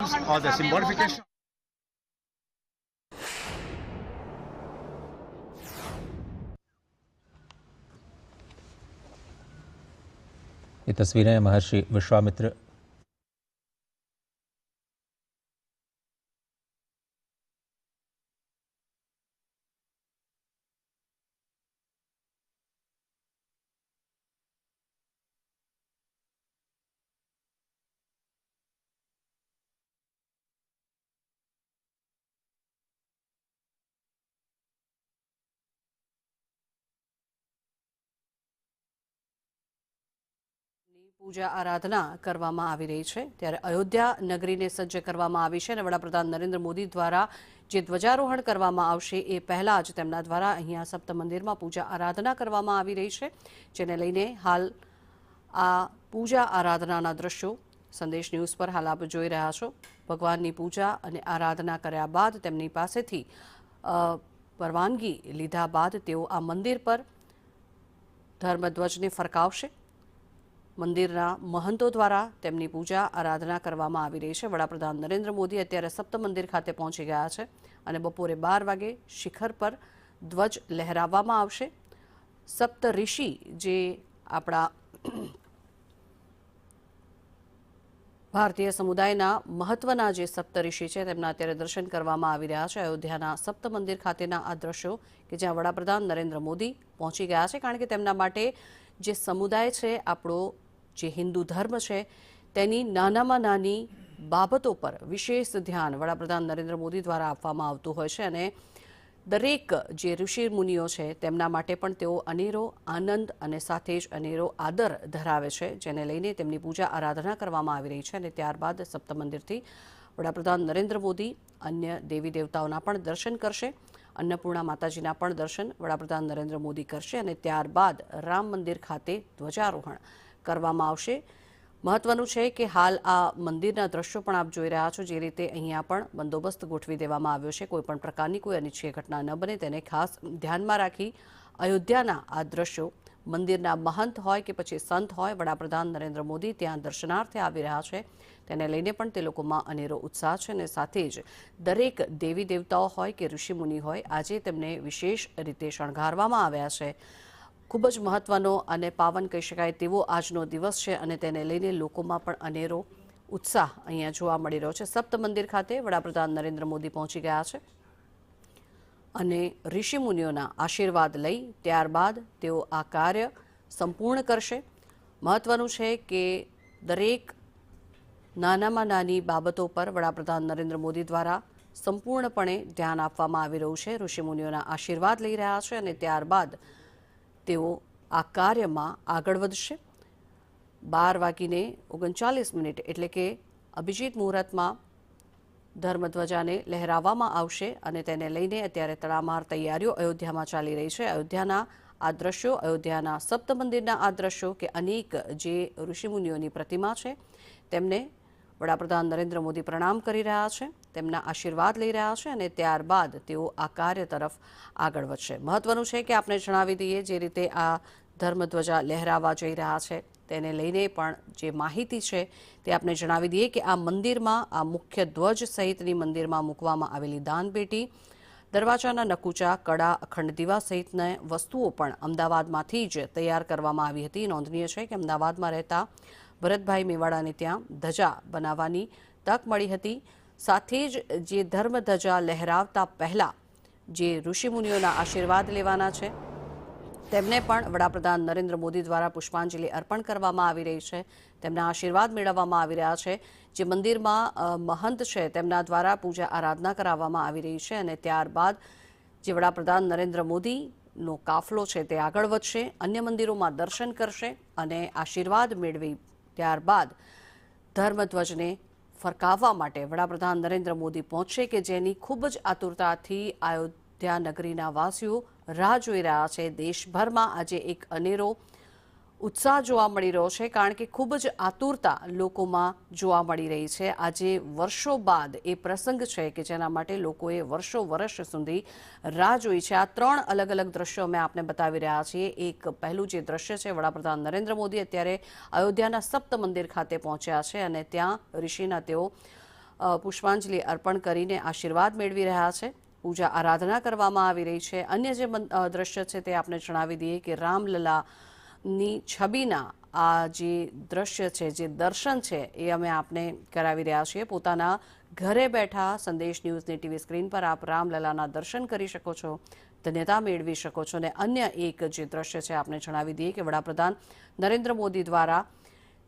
modifications or the symbolification. ये तस्वीरें महर्षि विश्वामित्र પૂજા આરાધના કરવામાં આવી રહી છે ત્યારે અયોધ્યા નગરીને સજ્જ કરવામાં આવી છે અને વડાપ્રધાન નરેન્દ્ર મોદી દ્વારા જે ધ્વજારોહણ કરવામાં આવશે એ પહેલા જ તેમના દ્વારા અહીંયા સપ્ત મંદિરમાં પૂજા આરાધના કરવામાં આવી રહી છે જેને લઈને હાલ આ પૂજા આરાધનાના દ્રશ્યો સંદેશ ન્યૂઝ પર હાલ આપ જોઈ રહ્યા છો ભગવાનની પૂજા અને આરાધના કર્યા બાદ તેમની પાસેથી પરવાનગી લીધા બાદ તેઓ આ મંદિર પર ધર્મધ્વજને ફરકાવશે મંદિરના મહંતો દ્વારા તેમની પૂજા આરાધના કરવામાં આવી રહી છે વડાપ્રધાન નરેન્દ્ર મોદી અત્યારે સપ્ત મંદિર ખાતે પહોંચી ગયા છે અને બપોરે 12 વાગે શિખર પર ધ્વજ લહેરાવવામાં આવશે સપ્ત ઋષિ જે આપણા ભારતીય સમુદાયના મહત્વના જે સપ્તઋષિ છે તેમના અત્યારે દર્શન કરવામાં આવી રહ્યા છે અયોધ્યાના સપ્ત મંદિર ખાતેના આ દ્રશ્યો કે જ્યાં વડાપ્રધાન નરેન્દ્ર મોદી પહોંચી ગયા છે કારણ કે તેમના માટે જે સમુદાય છે આપણો જે હિન્દુ ધર્મ છે તેની નાનામાં નાની બાબતો પર વિશેષ ધ્યાન વડાપ્રધાન નરેન્દ્ર મોદી દ્વારા આપવામાં આવતું હોય છે અને દરેક જે ઋષિ મુનિઓ છે તેમના માટે પણ તેઓ અનેરો આનંદ અને સાથે જ અનેરો આદર ધરાવે છે જેને લઈને તેમની પૂજા આરાધના કરવામાં આવી રહી છે અને ત્યારબાદ સપ્ત મંદિરથી વડાપ્રધાન નરેન્દ્ર મોદી અન્ય દેવી દેવતાઓના પણ દર્શન કરશે અન્નપૂર્ણા માતાજીના પણ દર્શન વડાપ્રધાન નરેન્દ્ર મોદી કરશે અને ત્યારબાદ રામ મંદિર ખાતે ધ્વજારોહણ કરવામાં આવશે મહત્વનું છે કે હાલ આ મંદિરના દ્રશ્યો પણ આપ જોઈ રહ્યા છો જે રીતે અહીંયા પણ બંદોબસ્ત ગોઠવી દેવામાં આવ્યો છે કોઈપણ પ્રકારની કોઈ અનિચ્છનીય ઘટના ન બને તેને ખાસ ધ્યાનમાં રાખી અયોધ્યાના આ દ્રશ્યો મંદિરના મહંત હોય કે પછી સંત હોય વડાપ્રધાન નરેન્દ્ર મોદી ત્યાં દર્શનાર્થે આવી રહ્યા છે તેને લઈને પણ તે લોકોમાં અનેરો ઉત્સાહ છે અને સાથે જ દરેક દેવી દેવતાઓ હોય કે ઋષિમુનિ હોય આજે તેમને વિશેષ રીતે શણગારવામાં આવ્યા છે ખૂબ જ મહત્વનો અને પાવન કહી શકાય તેવો આજનો દિવસ છે અને તેને લઈને લોકોમાં પણ અનેરો ઉત્સાહ અહીંયા જોવા મળી રહ્યો છે સપ્ત મંદિર ખાતે વડાપ્રધાન નરેન્દ્ર મોદી પહોંચી ગયા છે અને ઋષિમુનિઓના આશીર્વાદ લઈ ત્યારબાદ તેઓ આ કાર્ય સંપૂર્ણ કરશે મહત્વનું છે કે દરેક નાનામાં નાની બાબતો પર વડાપ્રધાન નરેન્દ્ર મોદી દ્વારા સંપૂર્ણપણે ધ્યાન આપવામાં આવી રહ્યું છે ઋષિમુનિઓના આશીર્વાદ લઈ રહ્યા છે અને ત્યારબાદ તેઓ આ કાર્યમાં આગળ વધશે 12:39 એટલે કે અભિજીત મુહૂર્તમાં ધર્મધ્વજાને લહેરાવવામાં આવશે અને તેને લઈને અત્યારે તડામાર તૈયારીઓ અયોધ્યામાં ચાલી રહી છે અયોધ્યાના આ દ્રશ્યો અયોધ્યાના સપ્ત મંદિરના આ દ્રશ્યો કે અનેક જે ઋષિમુનિઓની પ્રતિમા છે તેમને વડાપ્રધાન નરેન્દ્ર મોદી પ્રણામ કરી રહ્યા છે તેમના આશીર્વાદ લઈ રહ્યા છે અને ત્યારબાદ તેઓ આ કાર્ય તરફ આગળ વધશે મહત્વનું છે કે આપણે જણાવી દઈએ જે રીતે આ ધર્મધ્વજા લહેરાવા જઈ રહ્યા છે તેને લઈને પણ જે માહિતી છે તે આપણે જણાવી દઈએ કે આ મંદિરમાં આ મુખ્ય ધ્વજ સહિતની મંદિરમાં મૂકવામાં આવેલી દાનપેટી દરવાજાના નકુચા કડા અખંડ દીવા સહિતની વસ્તુઓ પણ અમદાવાદમાંથી જ તૈયાર કરવામાં આવી હતી નોંધનીય છે કે અમદાવાદમાં રહેતા ભરતભાઈ મેવાડાને ત્યાં ધજા બનાવવાની તક મળી હતી સાથે જ જે ધર્મધજા લહેરાવતા પહેલાં જે ઋષિમુનિઓના આશીર્વાદ લેવાના છે તેમને પણ વડાપ્રધાન નરેન્દ્ર મોદી દ્વારા પુષ્પાંજલિ અર્પણ કરવામાં આવી રહી છે તેમના આશીર્વાદ મેળવવામાં આવી રહ્યા છે જે મંદિરમાં મહંત છે તેમના દ્વારા પૂજા આરાધના કરાવવામાં આવી રહી છે અને ત્યારબાદ જે વડાપ્રધાન નરેન્દ્ર મોદીનો કાફલો છે તે આગળ વધશે અન્ય મંદિરોમાં દર્શન કરશે અને આશીર્વાદ મેળવી ત્યારબાદ ધર્મધ્વજને ફરકાવવા માટે વડાપ્રધાન નરેન્દ્ર મોદી પહોંચશે કે જેની ખૂબ જ આતુરતાથી અયોધ્યા નગરીના વાસીઓ રાહ જોઈ રહ્યા છે દેશભરમાં આજે એક અનેરો ઉત્સાહ જોવા મળી રહ્યો છે કારણ કે ખૂબ જ આતુરતા લોકોમાં જોવા મળી રહી છે આજે વર્ષો બાદ એ પ્રસંગ છે કે જેના માટે લોકોએ વર્ષ સુધી રાહ જોઈ છે આ 3 અલગ અલગ દ્રશ્યો અમે આપને બતાવી રહ્યા છીએ એક પહેલું જે દ્રશ્ય છે વડાપ્રધાન નરેન્દ્ર મોદી અત્યારે અયોધ્યાના સપ્ત મંદિર ખાતે પહોંચ્યા છે અને ત્યાં ઋષિના તેઓ પુષ્પાંજલિ અર્પણ કરીને આશીર્વાદ મેળવી રહ્યા છે. પૂજા આરાધના કરવામાં આવી રહી છે. અન્ય જે દ્રશ્ય છે તે આપણે જણાવી દઈએ કે રામલલાની છબીના આ જે દ્રશ્ય છે, જે દર્શન છે, એ અમે આપને કરાવી રહ્યા છીએ. પોતાના ઘરે બેઠા સંદેશ ન્યૂઝની ટીવી સ્ક્રીન પર આપ રામલલાના દર્શન કરી શકો છો, ધન્યતા મેળવી શકો છો. અને અન્ય એક જે દ્રશ્ય છે આપને જણાવી દઈએ કે વડાપ્રધાન નરેન્દ્ર મોદી દ્વારા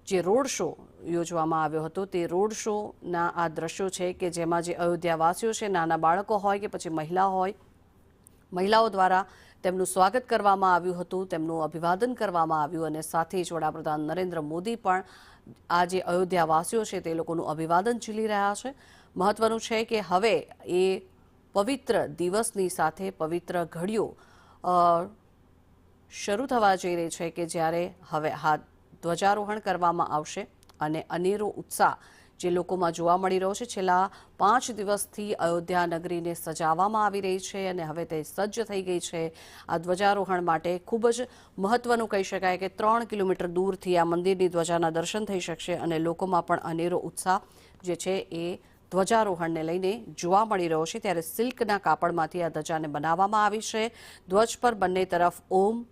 જે રોડ શો યોજવામાં આવ્યો હતો તે રોડ શોના આ દ્રશ્યો છે કે જેમાં જે અયોધ્યાવાસીઓ છે, નાના બાળકો હોય કે પછી મહિલાઓ દ્વારા તેમનું સ્વાગત કરવામાં આવ્યું હતું, તેમનું અભિવાદન કરવામાં આવ્યું અને સાથે જ વડાપ્રધાન નરેન્દ્ર મોદી પણ આ જે અયોધ્યાવાસીઓ છે તે લોકોનું અભિવાદન ઝીલી રહ્યા છે. મહત્વનું છે કે હવે એ પવિત્ર દિવસની સાથે પવિત્ર ઘડીઓ શરૂ થવા જઈ રહી છે કે જ્યારે હવે ધ્વજારોહણ કરવામાં આવશે અને અનેરો ઉત્સાહ જે લોકોમાં જોવા મળી રહ્યો છે. છેલ્લા 5 દિવસથી અયોધ્યા નગરીને સજાવવામાં આવી રહી છે અને હવે તે સજ્જ થઈ ગઈ છે આ ધ્વજારોહણ માટે. ખૂબ જ મહત્વનું કહી શકાય કે 3 કિલોમીટર દૂરથી આ મંદિરની ધ્વજાના દર્શન થઈ શકશે અને લોકોમાં પણ અનેરો ઉત્સાહ જે છે એ ધ્વજારોહણને લઈને જોવા મળી રહ્યો છે. ત્યારે સિલ્કના કાપડમાંથી આ ધ્વજાને બનાવવામાં આવી છે. ધ્વજ પર બંને તરફ ઓમ,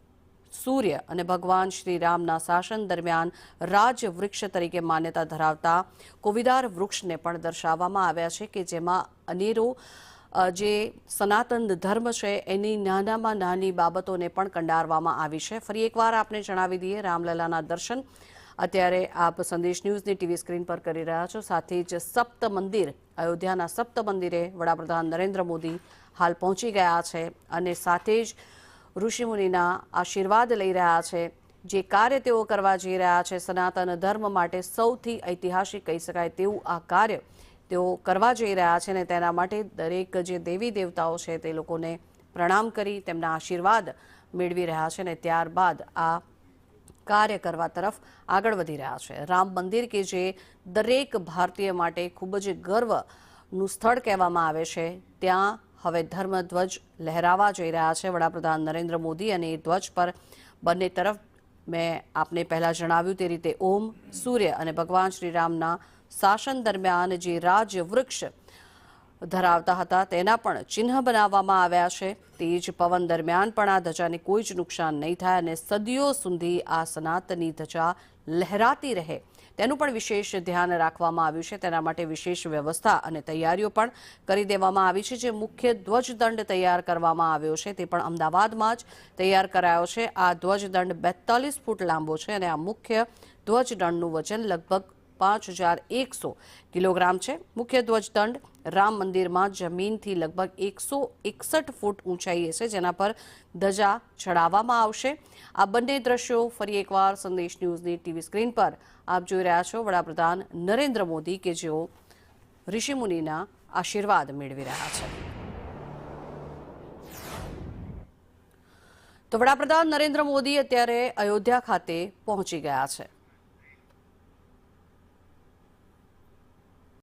સૂર્ય અને ભગવાન શ્રી રામના શાસન દરમિયાન રાજવૃક્ષ તરીકે માન્યતા ધરાવતા કોવિદાર વૃક્ષને પણ દર્શાવવામાં આવ્યા છે કે જેમાં અનેરો જે સનાતન ધર્મ છે એની નાનામાં નાની બાબતોને પણ કંડારવામાં આવી છે. ફરી એકવાર આપને જણાવી દઈએ, રામલલાના દર્શન અત્યારે આપ સંદેશ ન્યૂઝની ટીવી સ્ક્રીન પર કરી રહ્યા છો. સાથે જ સપ્ત મંદિર, અયોધ્યાના સપ્ત મંદિરે વડાપ્રધાન નરેન્દ્ર મોદી હાલ પહોંચી ગયા છે અને સાથે જ ઋષિમુનિના આશીર્વાદ લઈ રહ્યા છે. જે કાર્ય તેઓ કરવા જઈ રહ્યા છે સનાતન ધર્મ માટે સૌથી ઐતિહાસિક કહી શકાય તેવું આ કાર્ય તેઓ કરવા જઈ રહ્યા છે અને તેના માટે દરેક જે દેવી દેવતાઓ છે તે લોકોને પ્રણામ કરી તેમના આશીર્વાદ મેળવી રહ્યા છે અને ત્યારબાદ આ કાર્ય કરવા તરફ આગળ વધી રહ્યા છે. રામ મંદિર કે જે દરેક ભારતીય માટે ખૂબ જ ગર્વનું સ્થળ કહેવામાં આવે છે, ત્યાં હવે ધર્મધ્વજ લહેરાવા જઈ રહ્યા છે વડાપ્રધાન નરેન્દ્ર મોદી અને એ ધ્વજ પર બંને તરફ મેં આપને પહેલાં જણાવ્યું તે રીતે ઓમ, સૂર્ય અને ભગવાન શ્રી રામના શાસન દરમિયાન જે રાજવૃક્ષ ધરાવતા હતા તેના પણ ચિહ્ન બનાવવામાં આવ્યા છે. તેજ પવન દરમિયાન પણ આ ધજાને કોઈ જ નુકસાન નહીં થાય અને સદીઓ સુધી આ સનાતની ધજા લહેરાતી રહે તેનું પણ વિશેષ ધ્યાન રાખવામાં આવ્યું છે. તેના માટે વિશેષ વ્યવસ્થા અને તૈયારીઓ પણ કરી દેવામાં આવી છે. જે મુખ્ય ધ્વજદંડ તૈયાર કરવામાં આવ્યો છે તે પણ અમદાવાદમાં જ તૈયાર કરાયો છે. આ ધ્વજદંડ 42 ફૂટ લાંબો છે અને આ મુખ્ય ધ્વજદંડનું વજન લગભગ 5100 કિલોગ્રામ છે. મુખ્ય ધ્વજદંડ રામ મંદિરમાં જમીનથી લગભગ 161 ફૂટ ઊંચાઈએ છે જેના પર ધજા ચડાવવામાં આવશે. આ બંને દ્રશ્યો ફરી એકવાર સંદેશ ન્યૂઝની ટીવી સ્ક્રીન પર આપ જોઈ રહ્યા છો. વડાપ્રધાન નરેન્દ્ર મોદી કે જેઓ ઋષિમુનિના આશીર્વાદ મેળવી રહ્યા છે. તો વડાપ્રધાન નરેન્દ્ર મોદી અત્યારે અયોધ્યા ખાતે પહોંચી ગયા છે.